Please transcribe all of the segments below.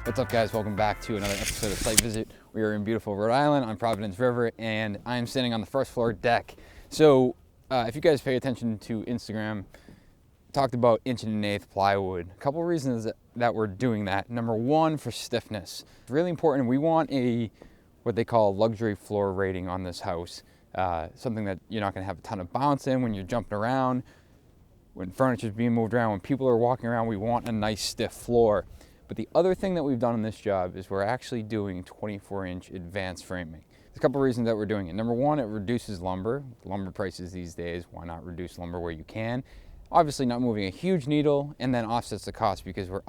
What's up, guys? Welcome back to another episode of Site Visit. We are in beautiful Rhode Island on Providence River, and I'm standing on the first floor deck. So if you guys pay attention to Instagram, talked about 1.1/8" plywood. A couple of reasons that we're doing that. Number one, for stiffness. It's really important. We want what they call luxury floor rating on this house. Something that you're not going to have a ton of bounce in when you're jumping around, when furniture's being moved around, when people are walking around. We want a nice stiff floor. But the other thing that we've done in this job is we're actually doing 24-inch advanced framing. There's a couple of reasons that we're doing it. Number one, it reduces lumber. Lumber prices these days, why not reduce lumber where you can? Obviously not moving a huge needle, and then offsets the cost because we're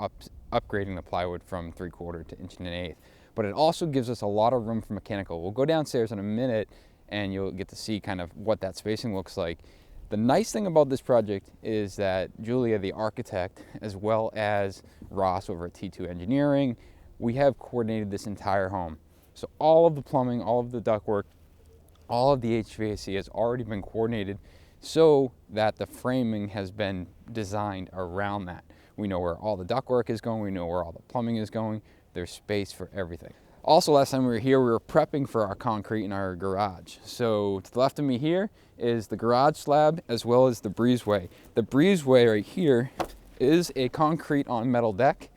upgrading the plywood from 3/4 to 1.1/8. But it also gives us a lot of room for mechanical. We'll go downstairs in a minute and you'll get to see kind of what that spacing looks like. The nice thing about this project is that Julia, the architect, as well as Ross over at T2 Engineering, we have coordinated this entire home. So all of the plumbing, all of the ductwork, all of the HVAC has already been coordinated so that the framing has been designed around that. We know where all the ductwork is going, we know where all the plumbing is going, there's space for everything. Also, last time we were here, we were prepping for our concrete in our garage. So to the left of me here is the garage slab as well as the breezeway. The breezeway right here is a concrete on metal deck.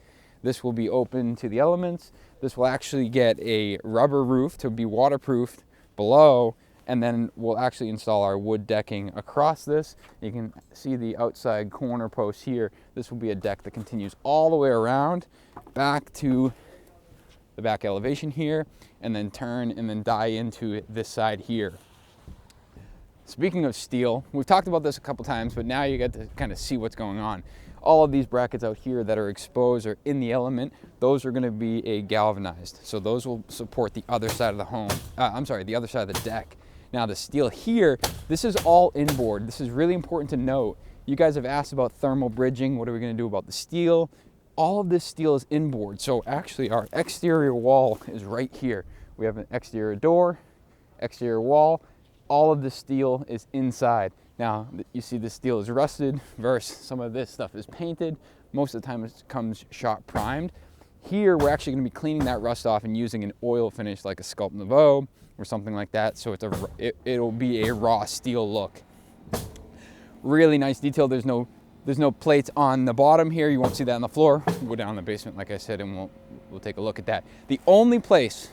This will be open to the elements. This will actually get a rubber roof to be waterproofed below, and then we'll actually install our wood decking across this. You can see the outside corner post here. This will be a deck that continues all the way around back to the back elevation here, and then turn and then die into this side here. Speaking of steel, we've talked about this a couple times, but now you get to kind of see what's going on. All of these brackets out here that are exposed or in the element, those are going to be galvanized. So those will support the other side of the home. The other side of the deck. Now the steel here, this is all inboard. This is really important to note. You guys have asked about thermal bridging. What are we going to do about the steel? All of this steel is inboard. So actually our exterior wall is right here. We have an exterior door, exterior wall. All of the steel is inside. Now you see the steel is rusted versus some of this stuff is painted. Most of the time it comes shot primed. Here we're actually going to be cleaning that rust off and using an oil finish like a Sculpt Nouveau or something like that. So it'll be a raw steel look. Really nice detail. There's no plates on the bottom here. You won't see that on the floor. We'll go down in the basement, like I said, and we'll take a look at that. The only place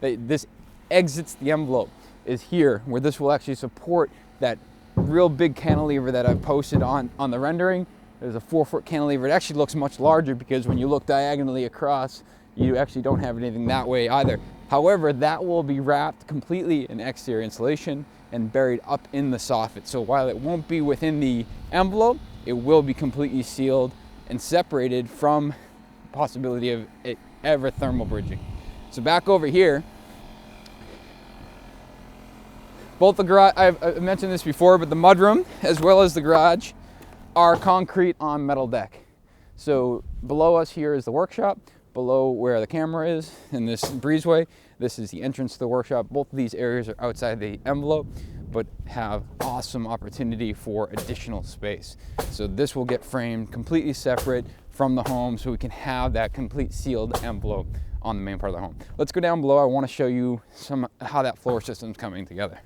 that this exits the envelope is here, where this will actually support that real big cantilever that I've posted on the rendering. There's a 4-foot cantilever. It actually looks much larger because when you look diagonally across, you actually don't have anything that way either. However, that will be wrapped completely in exterior insulation and buried up in the soffit. So while it won't be within the envelope, it will be completely sealed and separated from the possibility of it ever thermal bridging. So back over here, both the garage, I've mentioned this before, but the mudroom as well as the garage are concrete on metal deck. So below us here is the workshop. Below where the camera is in this breezeway, this is the entrance to the workshop. Both of these areas are outside the envelope, but have awesome opportunity for additional space. So this will get framed completely separate from the home so we can have that complete sealed envelope on the main part of the home. Let's go down below. I want to show you how that floor system is coming together.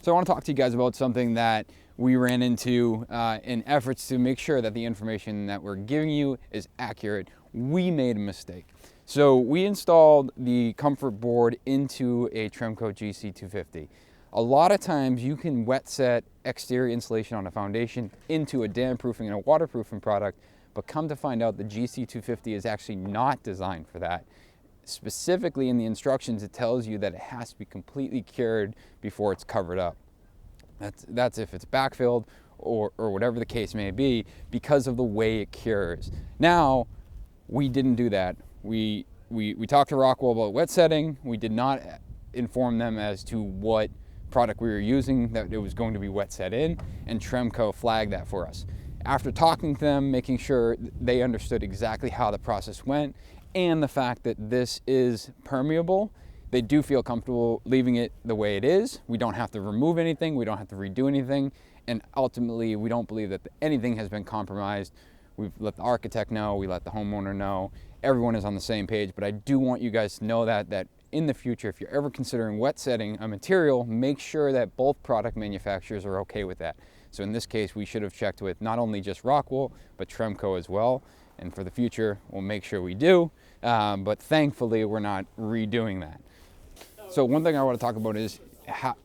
So I want to talk to you guys about something that we ran into in efforts to make sure that the information that we're giving you is accurate. We made a mistake. So we installed the comfort board into a Tremco GC250. A lot of times you can wet set exterior insulation on a foundation into a damp-proofing and a waterproofing product, but come to find out the GC250 is actually not designed for that. Specifically in the instructions, it tells you that it has to be completely cured before it's covered up. That's if it's backfilled or whatever the case may be, because of the way it cures. Now, we didn't do that. We talked to Rockwell about wet setting. We did not inform them as to what product we were using that it was going to be wet set in, and Tremco flagged that for us. After talking to them, making sure they understood exactly how the process went and the fact that this is permeable, they do feel comfortable leaving it the way it is. We don't have to remove anything, we don't have to redo anything, and ultimately we don't believe that anything has been compromised We've let the architect know, we let the homeowner know. Everyone is on the same page, but I do want you guys to know that in the future, if you're ever considering wet setting a material, make sure that both product manufacturers are okay with that. So in this case, we should have checked with not only just Rockwool, but Tremco as well. And for the future, we'll make sure we do. But thankfully, we're not redoing that. So one thing I want to talk about is,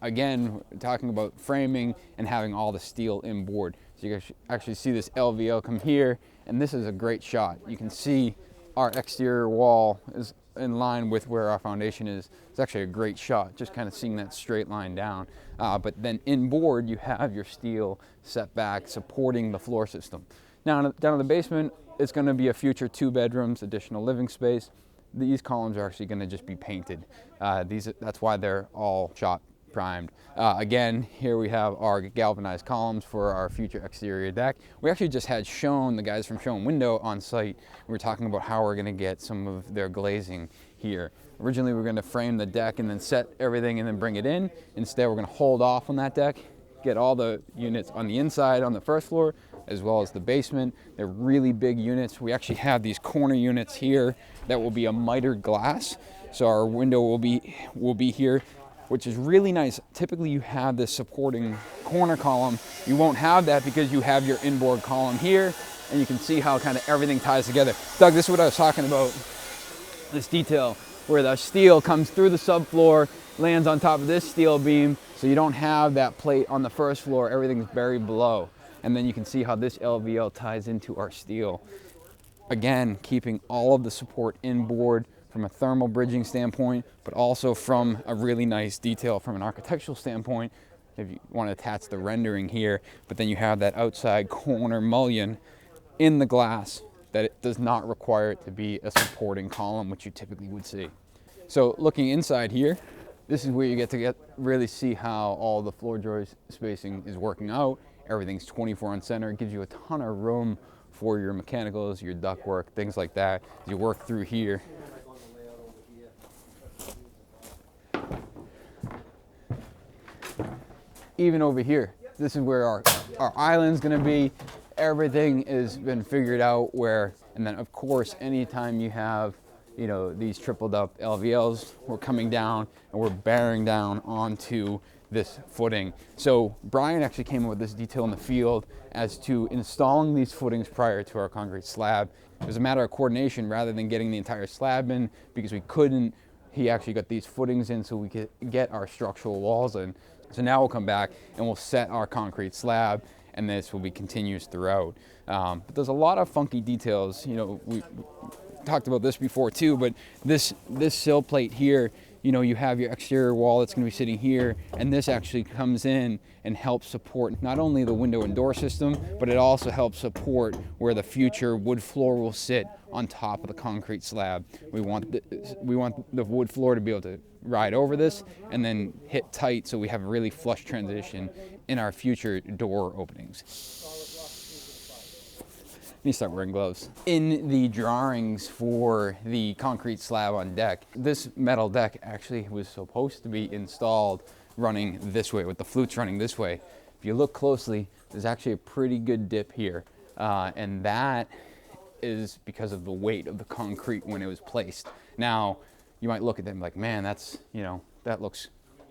again, talking about framing and having all the steel inboard. So you guys actually see this LVL come here, and this is a great shot. You can see our exterior wall is in line with where our foundation is. It's actually a great shot, just kind of seeing that straight line down. But then inboard, you have your steel set back supporting the floor system. Now down in the basement, it's going to be a future 2 bedrooms, additional living space. These columns are actually going to just be painted. That's why they're all shot primed. Again, here we have our galvanized columns for our future exterior deck. We actually just had the guys from Shown Window on site. We were talking about how we're going to get some of their glazing here. Originally, we were going to frame the deck and then set everything and then bring it in. Instead, we're going to hold off on that deck, get all the units on the inside on the first floor, as well as the basement. They're really big units. We actually have these corner units here that will be a mitered glass. So our window will be here, which is really nice. Typically you have this supporting corner column. You won't have that because you have your inboard column here, and you can see how kind of everything ties together. Doug, this is what I was talking about, this detail where the steel comes through the subfloor, lands on top of this steel beam, so you don't have that plate on the first floor, everything's buried below. And then you can see how this LVL ties into our steel. Again, keeping all of the support inboard from a thermal bridging standpoint, but also from a really nice detail from an architectural standpoint, if you want to attach the rendering here. But then you have that outside corner mullion in the glass that it does not require it to be a supporting column, which you typically would see. So looking inside here, this is where you get to really see how all the floor joist spacing is working out. Everything's 24 on center. It gives you a ton of room for your mechanicals, your ductwork, things like that. As you work through here. Even over here, this is where our island's gonna be. Everything has been figured out where, and then of course, anytime you have, you know, these tripled up LVLs, we're coming down and we're bearing down onto this footing. So Brian actually came up with this detail in the field as to installing these footings prior to our concrete slab. It was a matter of coordination rather than getting the entire slab in, because we couldn't. He actually got these footings in so we could get our structural walls in. So now we'll come back and we'll set our concrete slab, and this will be continuous throughout. But there's a lot of funky details. You know, we talked about this before too, but this sill plate here, you know, you have your exterior wall that's going to be sitting here, and this actually comes in and helps support not only the window and door system, but it also helps support where the future wood floor will sit on top of the concrete slab. We want the wood floor to be able to ride over this and then hit tight, so we have a really flush transition in our future door openings. Let me start wearing gloves. In the drawings for the concrete slab on deck, this metal deck actually was supposed to be installed running this way, with the flutes running this way. If you look closely, there's actually a pretty good dip here, and that is because of the weight of the concrete when it was placed. Now, you might look at them like, man, that's, you know, that looks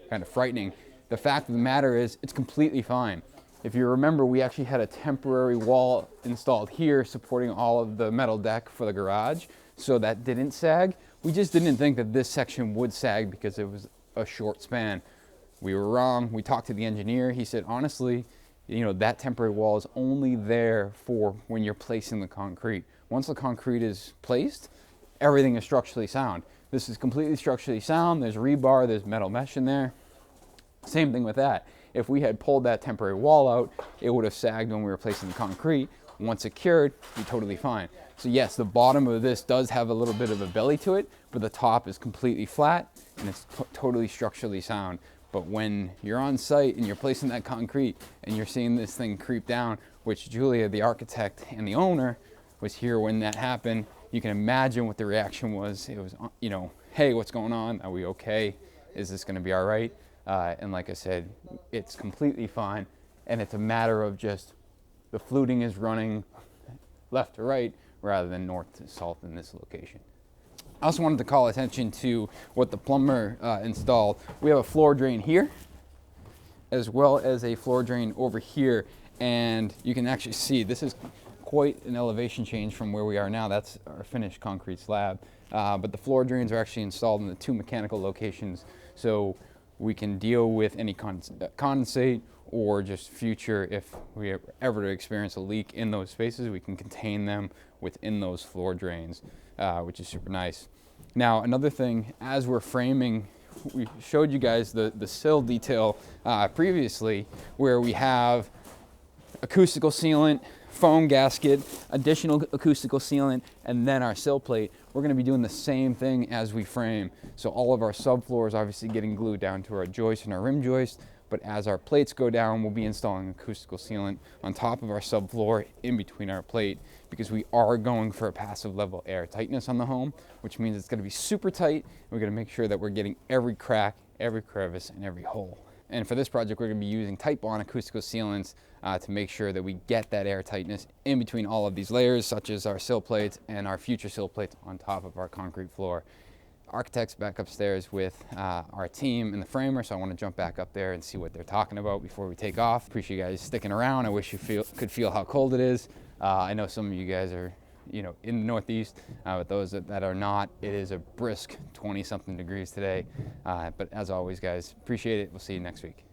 kind of frightening. The fact of the matter is, it's completely fine. If you remember, we actually had a temporary wall installed here supporting all of the metal deck for the garage, so that didn't sag. We just didn't think that this section would sag because it was a short span. We were wrong. We talked to the engineer. He said, honestly, you know, that temporary wall is only there for when you're placing the concrete. Once the concrete is placed, everything is structurally sound. This is completely structurally sound. There's rebar, there's metal mesh in there. Same thing with that. If we had pulled that temporary wall out, it would have sagged when we were placing the concrete. Once it cured, you're totally fine. So yes, the bottom of this does have a little bit of a belly to it, but the top is completely flat and it's totally structurally sound. But when you're on site and you're placing that concrete and you're seeing this thing creep down, which Julia, the architect and the owner, was here when that happened, you can imagine what the reaction was. It was, you know, hey, what's going on? Are we okay? Is this gonna be all right? And like I said, it's completely fine. And it's a matter of just the fluting is running left to right rather than north to south in this location. I also wanted to call attention to what the plumber installed. We have a floor drain here, as well as a floor drain over here, and you can actually see this is quite an elevation change from where we are now. That's our finished concrete slab, but the floor drains are actually installed in the 2 mechanical locations, so we can deal with any condensate or just future, if we ever to experience a leak in those spaces, we can contain them within those floor drains, which is super nice. Now, another thing, as we're framing, we showed you guys the sill detail previously, where we have acoustical sealant, foam gasket, additional acoustical sealant, and then our sill plate. We're going to be doing the same thing as we frame. So all of our subfloors obviously getting glued down to our joist and our rim joist, but as our plates go down, we'll be installing acoustical sealant on top of our subfloor in between our plate, because we are going for a passive level air tightness on the home, which means it's going to be super tight. We're going to make sure that we're getting every crack, every crevice, and every hole. And for this project, we're going to be using Type Bond acoustical sealants to make sure that we get that air tightness in between all of these layers, such as our sill plates and our future sill plates on top of our concrete floor. Architect's back upstairs with our team and the framer, so I want to jump back up there and see what they're talking about before we take off. Appreciate you guys sticking around. I wish you could feel how cold it is. I know some of you guys are in the Northeast, but those that are not, it is a brisk 20-something degrees today. But as always, guys, appreciate it. We'll see you next week.